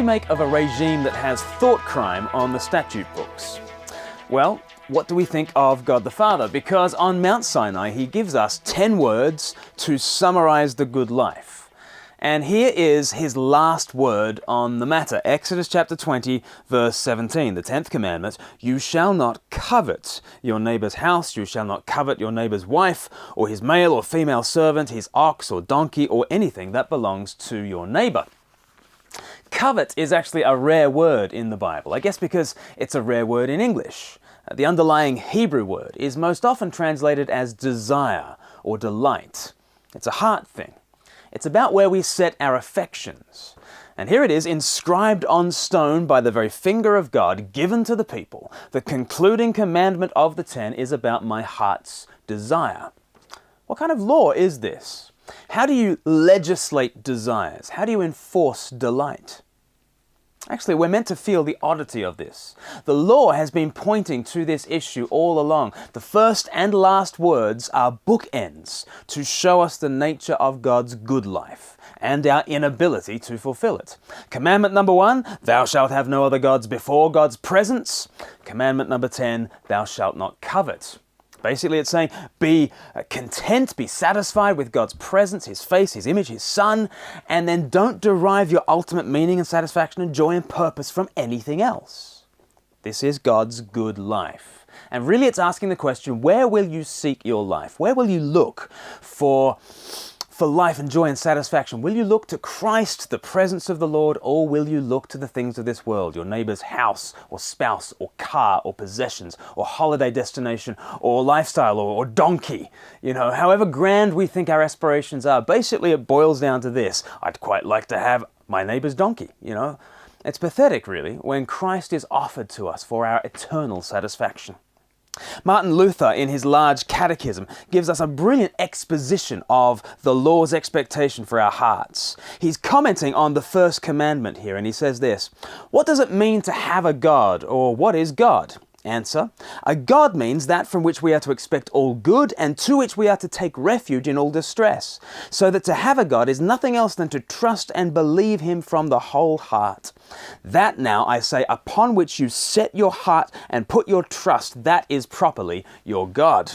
make of a regime that has thought crime on the statute books? Well, what do we think of God the Father? Because on Mount Sinai, he gives us 10 words to summarize the good life. And here is his last word on the matter. Exodus chapter 20, verse 17, the 10th commandment, "You shall not covet your neighbor's house, you shall not covet your neighbor's wife, or his male or female servant, his ox or donkey, or anything that belongs to your neighbor." Covet is actually a rare word in the Bible, I guess because it's a rare word in English. The underlying Hebrew word is most often translated as desire or delight. It's a heart thing. It's about where we set our affections. And here it is, inscribed on stone by the very finger of God, given to the people. The concluding commandment of the 10 is about my heart's desire. What kind of law is this? How do you legislate desires? How do you enforce delight? Actually, we're meant to feel the oddity of this. The law has been pointing to this issue all along. The first and last words are bookends to show us the nature of God's good life and our inability to fulfill it. Commandment number 1, thou shalt have no other gods before God's presence. Commandment number 10, thou shalt not covet. Basically, it's saying, be content, be satisfied with God's presence, His face, His image, His Son, and then don't derive your ultimate meaning and satisfaction and joy and purpose from anything else. This is God's good life. And really it's asking the question, where will you seek your life? Where will you look for life and joy and satisfaction? Will you look to Christ, the presence of the Lord, or will you look to the things of this world, your neighbor's house or spouse or car or possessions or holiday destination or lifestyle or donkey? You know, however grand we think our aspirations are, basically it boils down to this: I'd quite like to have my neighbor's donkey, you know. It's pathetic, really, when Christ is offered to us for our eternal satisfaction. Martin Luther, in his large catechism, gives us a brilliant exposition of the law's expectation for our hearts. He's commenting on the first commandment here, and he says this: what does it mean to have a God, or what is God? Answer: a God means that from which we are to expect all good and to which we are to take refuge in all distress. So that to have a God is nothing else than to trust and believe Him from the whole heart. That now, I say, upon which you set your heart and put your trust, that is properly your God.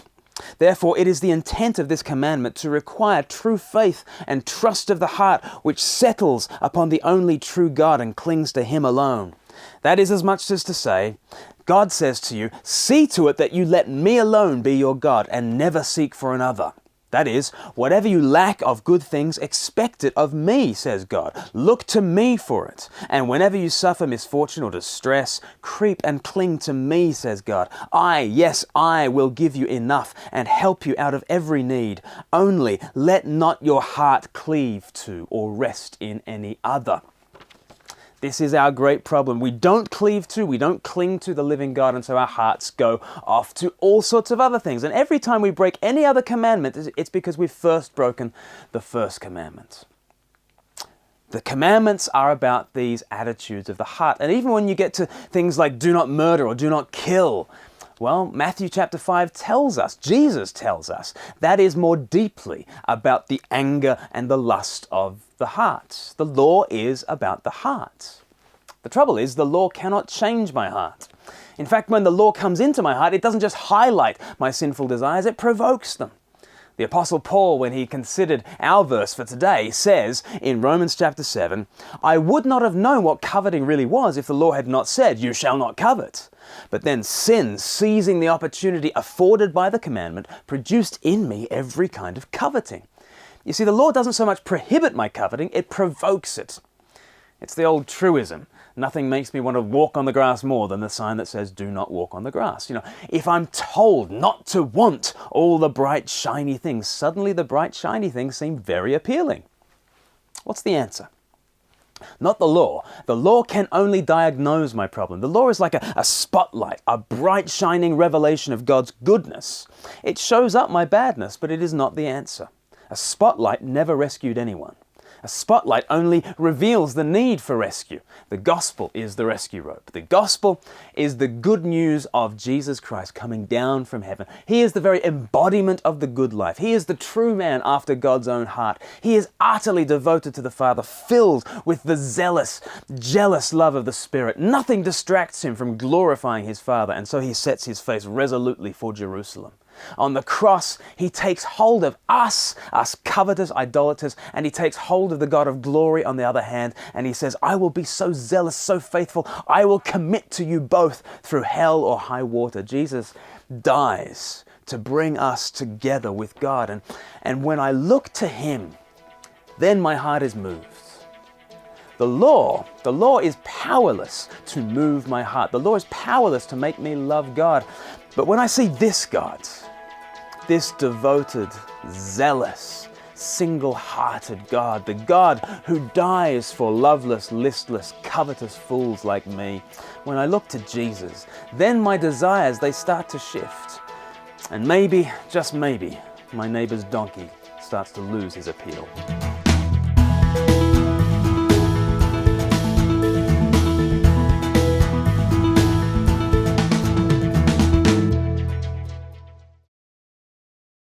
Therefore, it is the intent of this commandment to require true faith and trust of the heart, which settles upon the only true God and clings to Him alone. That is as much as to say, God says to you, see to it that you let me alone be your God and never seek for another. That is, whatever you lack of good things, expect it of me, says God. Look to me for it. And whenever you suffer misfortune or distress, creep and cling to me, says God. Yes, I will give you enough and help you out of every need. Only let not your heart cleave to or rest in any other. This is our great problem. We don't cleave to, we don't cling to the living God, and so our hearts go off to all sorts of other things. And every time we break any other commandment, it's because we've first broken the first commandment. The commandments are about these attitudes of the heart. And even when you get to things like do not murder or do not kill, well, Matthew chapter 5 tells us, Jesus tells us, that is more deeply about the anger and the lust of the heart. The law is about the heart. The trouble is, the law cannot change my heart. In fact, when the law comes into my heart, it doesn't just highlight my sinful desires, it provokes them. The Apostle Paul, when he considered our verse for today, says in Romans chapter 7, I would not have known what coveting really was if the law had not said, you shall not covet. But then sin, seizing the opportunity afforded by the commandment, produced in me every kind of coveting. You see, the law doesn't so much prohibit my coveting, it provokes it. It's the old truism. Nothing makes me want to walk on the grass more than the sign that says, do not walk on the grass. You know, if I'm told not to want all the bright, shiny things, suddenly the bright, shiny things seem very appealing. What's the answer? Not the law. The law can only diagnose my problem. The law is like a spotlight, a bright, shining revelation of God's goodness. It shows up my badness, but it is not the answer. A spotlight never rescued anyone. A spotlight only reveals the need for rescue. The gospel is the rescue rope. The gospel is the good news of Jesus Christ coming down from heaven. He is the very embodiment of the good life. He is the true man after God's own heart. He is utterly devoted to the Father, filled with the zealous, jealous love of the Spirit. Nothing distracts him from glorifying his Father, and so he sets his face resolutely for Jerusalem. On the cross, he takes hold of us covetous idolaters, and he takes hold of the God of glory on the other hand, and he says, I will be so zealous, so faithful, I will commit to you both through hell or high water. Jesus dies to bring us together with God, and when I look to him, then my heart is moved. The law is powerless to move my heart. The law is powerless to make me love God. But when I see this God, this devoted, zealous, single-hearted God, the God who dies for loveless, listless, covetous fools like me, when I look to Jesus, then my desires, they start to shift. And maybe, just maybe, my neighbor's donkey starts to lose his appeal.